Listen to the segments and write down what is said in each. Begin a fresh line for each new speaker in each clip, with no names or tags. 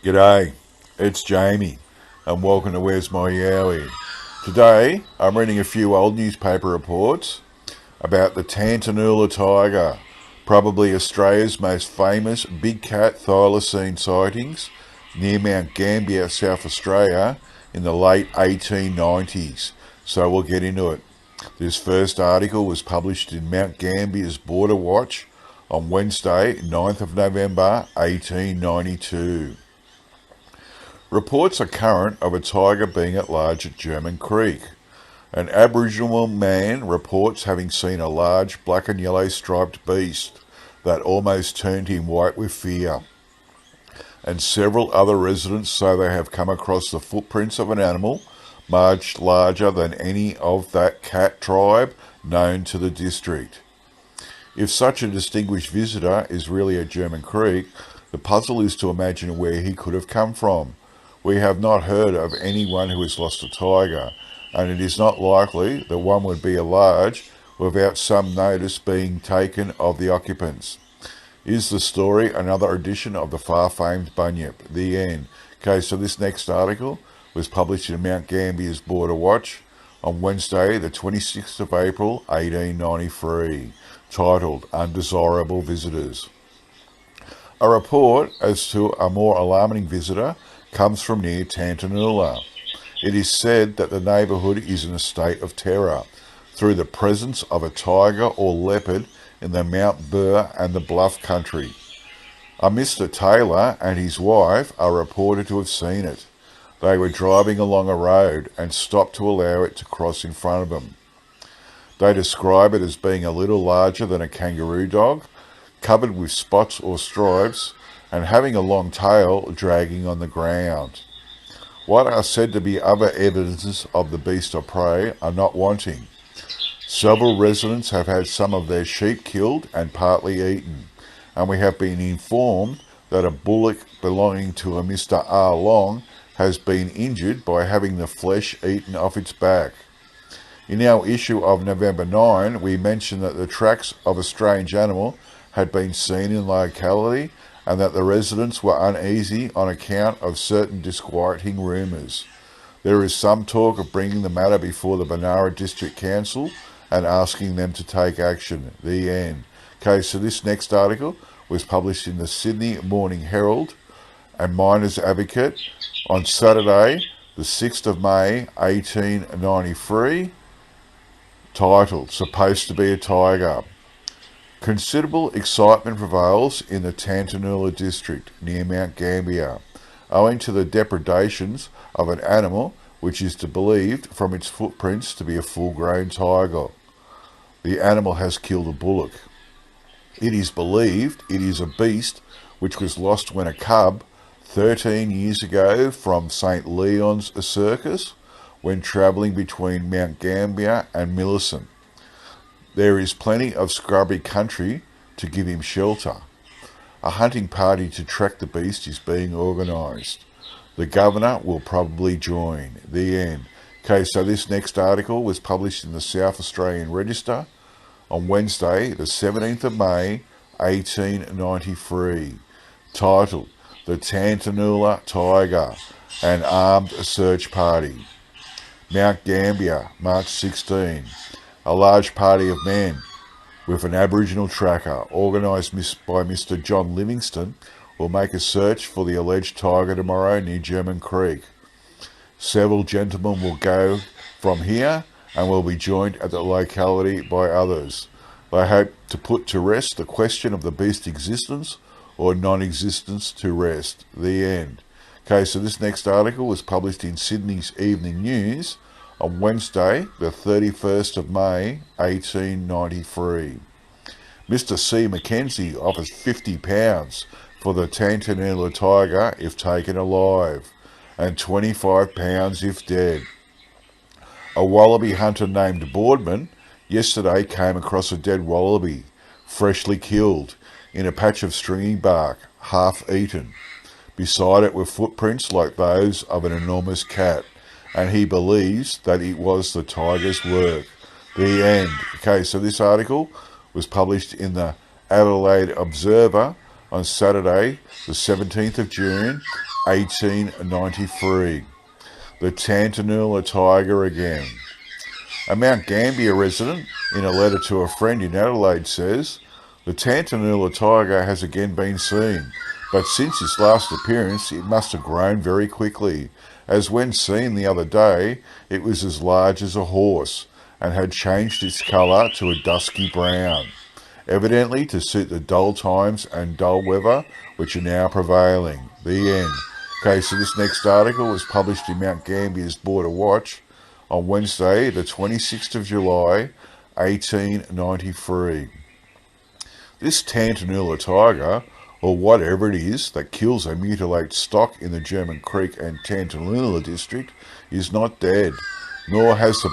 G'day, it's Jamie, and welcome to Where's My Yowie. Today, I'm reading a few old newspaper reports about the Tantanoola Tiger, probably Australia's most famous Big Cat Thylacine sightings near Mount Gambier, South Australia in the late 1890s. So we'll get into it. This first article was published in Mount Gambier's Border Watch on Wednesday, 9th of November 1892. Reports are current of a tiger being at large at German Creek. An Aboriginal man reports having seen a large black and yellow striped beast that almost turned him white with fear. And several other residents say they have come across the footprints of an animal much larger than any of that cat tribe known to the district. If such a distinguished visitor is really at German Creek, the puzzle is to imagine where he could have come from. We have not heard of anyone who has lost a tiger, and it is not likely that one would be at large without some notice being taken of the occupants. Is the story another edition of the far-famed Bunyip? The end. Okay, so this next article was published in Mount Gambier's Border Watch on Wednesday, the 26th of April, 1893, titled Undesirable Visitors. A report as to a more alarming visitor comes from near Tantanoola. It is said that the neighbourhood is in a state of terror through the presence of a tiger or leopard in the Mount Burr and the Bluff country. A Mr. Taylor and his wife are reported to have seen it. They were driving along a road and stopped to allow it to cross in front of them. They describe it as being a little larger than a kangaroo dog, covered with spots or stripes, and having a long tail dragging on the ground. What are said to be other evidences of the beast of prey are not wanting. Several residents have had some of their sheep killed and partly eaten, and we have been informed that a bullock belonging to a Mr. R. Long has been injured by having the flesh eaten off its back. In our issue of November 9, we mentioned that the tracks of a strange animal had been seen in the locality and that the residents were uneasy on account of certain disquieting rumours. There is some talk of bringing the matter before the Benara District Council and asking them to take action. The end. Okay, so this next article was published in the Sydney Morning Herald and Miners Advocate on Saturday, the 6th of May, 1893, titled Supposed to be a Tiger. Considerable excitement prevails in the Tantanoola district near Mount Gambier, owing to the depredations of an animal which is believed from its footprints to be a full-grown tiger. The animal has killed a bullock. It is believed it is a beast which was lost when a cub 13 years ago from St. Leon's Circus when travelling between Mount Gambier and Millicent. There is plenty of scrubby country to give him shelter. A hunting party to track the beast is being organised. The governor will probably join. The end. Okay, so this next article was published in the South Australian Register on Wednesday, the 17th of May, 1893, titled The Tantanoola Tiger, an Armed Search Party. Mount Gambier, March 16. A large party of men with an Aboriginal tracker organised by Mr. John Livingston will make a search for the alleged tiger tomorrow near German Creek. Several gentlemen will go from here and will be joined at the locality by others. They hope to put to rest the question of the beast's existence or non-existence to rest. The end. Okay, so this next article was published in Sydney's Evening News on Wednesday, the 31st of May, 1893. Mr. C. Mackenzie offers £50 for the Tantanoola Tiger if taken alive, and £25 if dead. A wallaby hunter named Boardman yesterday came across a dead wallaby, freshly killed, in a patch of stringy bark, half eaten. Beside it were footprints like those of an enormous cat, and he believes that it was the tiger's work. The end. Okay, so this article was published in the Adelaide Observer on Saturday, the 17th of June, 1893. The Tantanoola Tiger again. A Mount Gambier resident, in a letter to a friend in Adelaide, says, "The Tantanoola Tiger has again been seen, but since its last appearance it must have grown very quickly, as when seen the other day it was as large as a horse, and had changed its colour to a dusky brown, evidently to suit the dull times and dull weather which are now prevailing." The end. Okay, so this next article was published in Mount Gambier's Border Watch on Wednesday, the 26th of July, 1893. This Tantanoola tiger, or whatever it is that kills and mutilates stock in the German Creek and Tantanoola district, is not dead, nor has the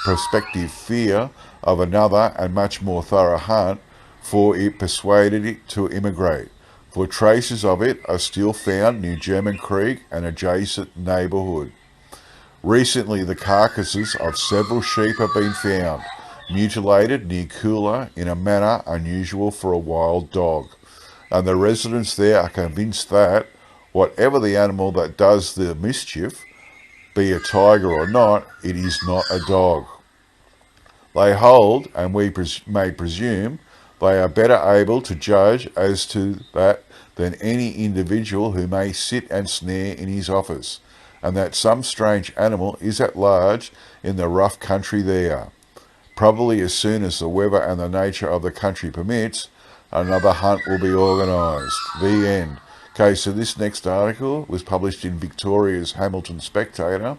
prospective fear of another and much more thorough hunt, for it persuaded it to immigrate, for traces of it are still found near German Creek and adjacent neighbourhood. Recently, the carcasses of several sheep have been found, mutilated near Coolah in a manner unusual for a wild dog, and the residents there are convinced that, whatever the animal that does the mischief, be a tiger or not, it is not a dog. They hold, and we may presume, they are better able to judge as to that than any individual who may sit and snare in his office, and that some strange animal is at large in the rough country there. Probably as soon as the weather and the nature of the country permits, another hunt will be organised. The end. Okay, so this next article was published in Victoria's Hamilton Spectator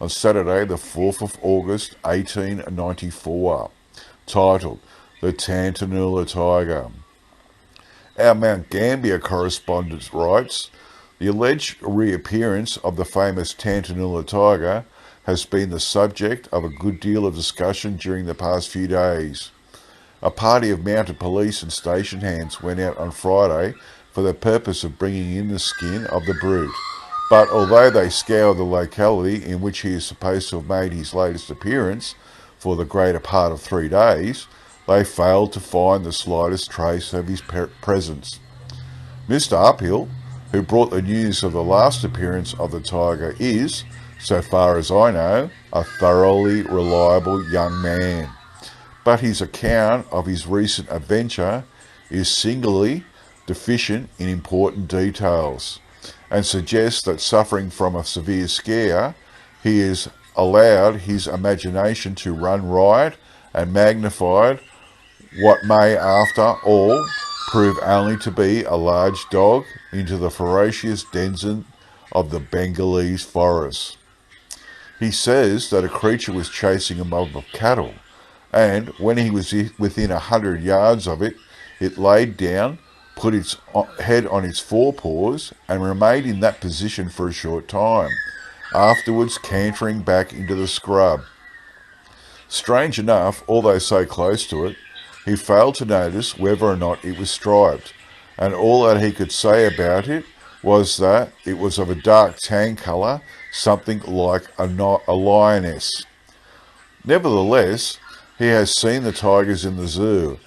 on Saturday, the 4th of August, 1894, titled The Tantanoola Tiger. Our Mount Gambier correspondent writes, "The alleged reappearance of the famous Tantanoola tiger has been the subject of a good deal of discussion during the past few days. A party of mounted police and station hands went out on Friday for the purpose of bringing in the skin of the brute, but although they scoured the locality in which he is supposed to have made his latest appearance for the greater part of 3 days, they failed to find the slightest trace of his presence. Mr. Uphill, who brought the news of the last appearance of the tiger, is, so far as I know, a thoroughly reliable young man, but his account of his recent adventure is singularly deficient in important details, and suggests that, suffering from a severe scare, he has allowed his imagination to run riot and magnified what may after all prove only to be a large dog into the ferocious denizen of the Bengalese forests. He says that a creature was chasing a mob of cattle, and when he was within 100 yards of it, it laid down, put its head on its forepaws, and remained in that position for a short time, afterwards cantering back into the scrub. Strange enough, although so close to it, he failed to notice whether or not it was striped, and all that he could say about it was that it was of a dark tan colour, something like a lioness. Nevertheless, he has seen the tigers in the zoo.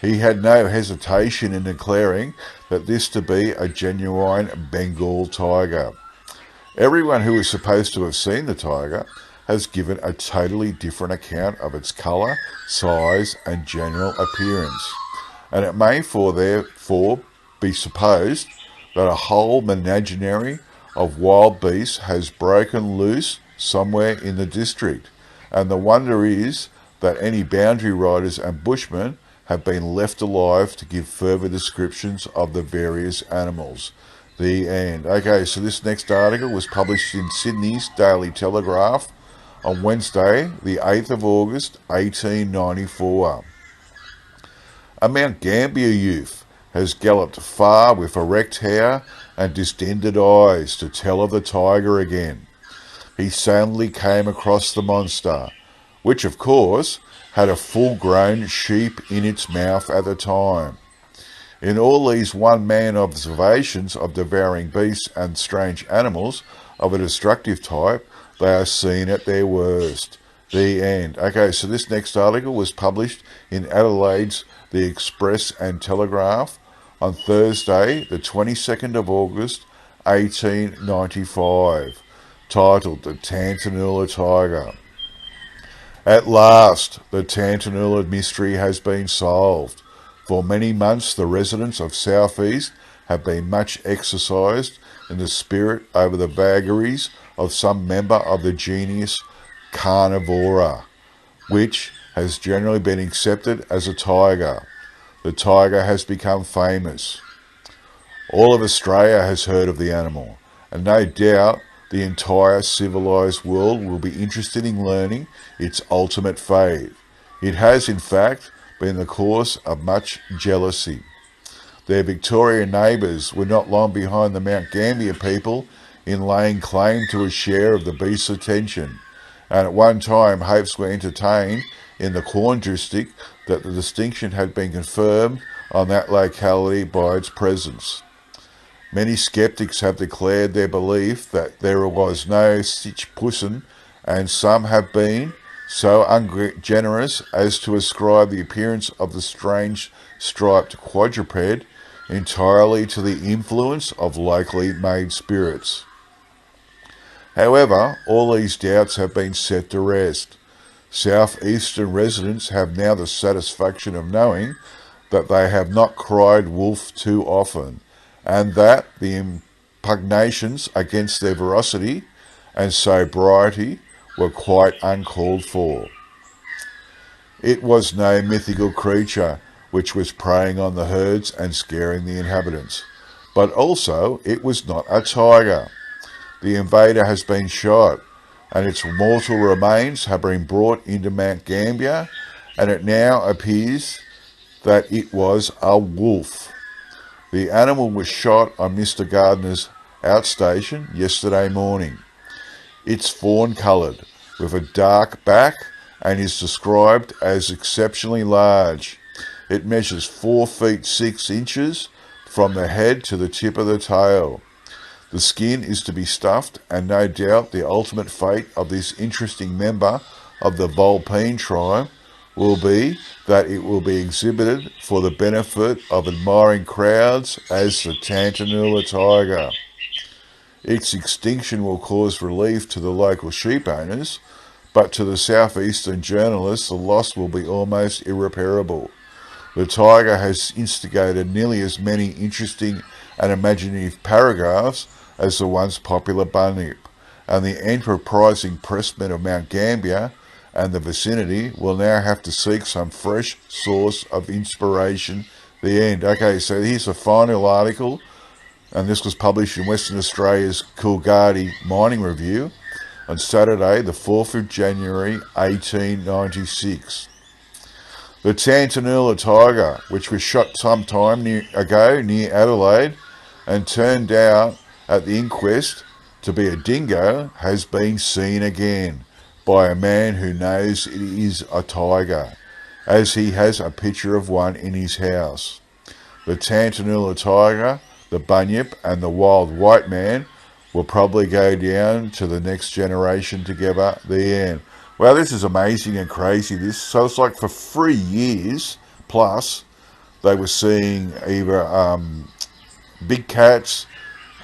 He had no hesitation in declaring that this to be a genuine Bengal tiger. Everyone who is supposed to have seen the tiger has given a totally different account of its colour, size and general appearance, and it may therefore be supposed that a whole menagerie of wild beasts has broken loose somewhere in the district, and the wonder is that any boundary riders and bushmen have been left alive to give further descriptions of the various animals. The end. Okay, so this next article was published in Sydney's Daily Telegraph on Wednesday, the 8th of August, 1894. A Mount Gambier youth has galloped far with erect hair and distended eyes to tell of the tiger again. He suddenly came across the monster, which of course had a full-grown sheep in its mouth at the time. In all these one-man observations of devouring beasts and strange animals of a destructive type, they are seen at their worst. The end. Okay, so this next article was published in Adelaide's The Express and Telegraph on Thursday, the 22nd of August, 1895, titled The Tantanoola Tiger. At last, the Tantanoola mystery has been solved. For many months, the residents of South East have been much exercised in the spirit over the vagaries of some member of the genus Carnivora, which has generally been accepted as a tiger. The tiger has become famous. All of Australia has heard of the animal, and no doubt the entire civilised world will be interested in learning its ultimate fate. It has, in fact, been the cause of much jealousy. Their Victorian neighbours were not long behind the Mount Gambier people in laying claim to a share of the beast's attention, and at one time hopes were entertained in the Corn district that the distinction had been confirmed on that locality by its presence. Many skeptics have declared their belief that there was no such person, and some have been so ungenerous as to ascribe the appearance of the strange striped quadruped entirely to the influence of locally made spirits. However, all these doubts have been set to rest. South-eastern residents have now the satisfaction of knowing that they have not cried wolf too often, and that the impugnations against their veracity and sobriety were quite uncalled for. It was no mythical creature which was preying on the herds and scaring the inhabitants, but also it was not a tiger. The invader has been shot, and its mortal remains have been brought into Mount Gambier, and it now appears that it was a wolf. The animal was shot on Mr. Gardner's outstation yesterday morning. It's fawn-coloured, with a dark back, and is described as exceptionally large. It measures 4 feet 6 inches from the head to the tip of the tail. The skin is to be stuffed, and no doubt the ultimate fate of this interesting member of the Vulpine tribe will be that it will be exhibited for the benefit of admiring crowds as the Tantanoola Tiger. Its extinction will cause relief to the local sheep owners, but to the southeastern journalists the loss will be almost irreparable. The tiger has instigated nearly as many interesting and imaginative paragraphs as the once popular Bunyip, and the enterprising pressmen of Mount Gambier and the vicinity will now have to seek some fresh source of inspiration. The end. Okay, so here's the final article, and this was published in Western Australia's Coolgardie Mining Review on Saturday, the 4th of January, 1896. The Tantanoola Tiger, which was shot some time ago near Adelaide and turned out at the inquest to be a dingo, has been seen again by a man who knows it is a tiger, as he has a picture of one in his house. The Tantanoola Tiger, the Bunyip, and the Wild White Man will probably go down to the next generation together. The end. Well, this is amazing and crazy. So it's like for 3 years plus, they were seeing either big cats,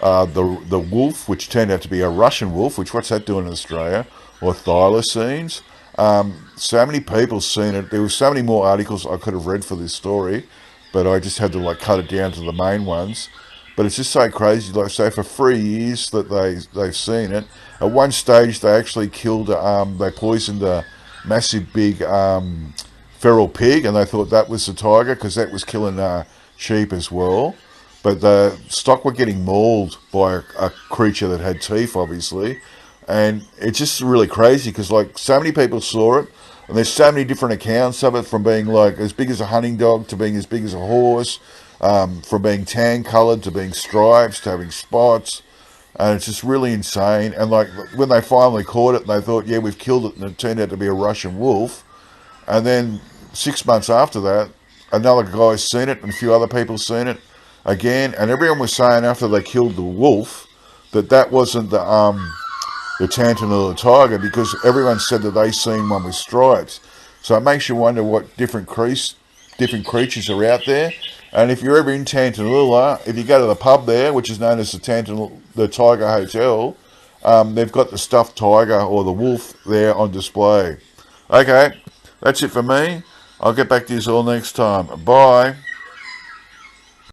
the wolf, which turned out to be a Russian wolf, which what's that doing in Australia, or thylacines. So many people seen it. There were so many more articles I could have read for this story, but I just had to cut it down to the main ones. But it's just so crazy. Like, so for 3 years that they've seen it. At one stage, they actually killed. They poisoned a massive big feral pig, and they thought that was the tiger because that was killing sheep as well. But the stock were getting mauled by a creature that had teeth, obviously, and it's just really crazy because so many people saw it, and there's so many different accounts of it, from being as big as a hunting dog to being as big as a horse. From being tan-coloured to being stripes to having spots, and it's just really insane. And when they finally caught it, they thought, yeah, we've killed it, and it turned out to be a Russian wolf. And then 6 months after that, another guy's seen it, and a few other people seen it again, and everyone was saying after they killed the wolf that wasn't the Tantanoola Tiger, because everyone said that they seen one with stripes. So it makes you wonder what different different creatures are out there. And if you're ever in Tantanoola, if you go to the pub there, which is known as the Tiger Hotel, they've got the stuffed tiger or the wolf there on display. Okay, that's it for me. I'll get back to you all next time. Bye.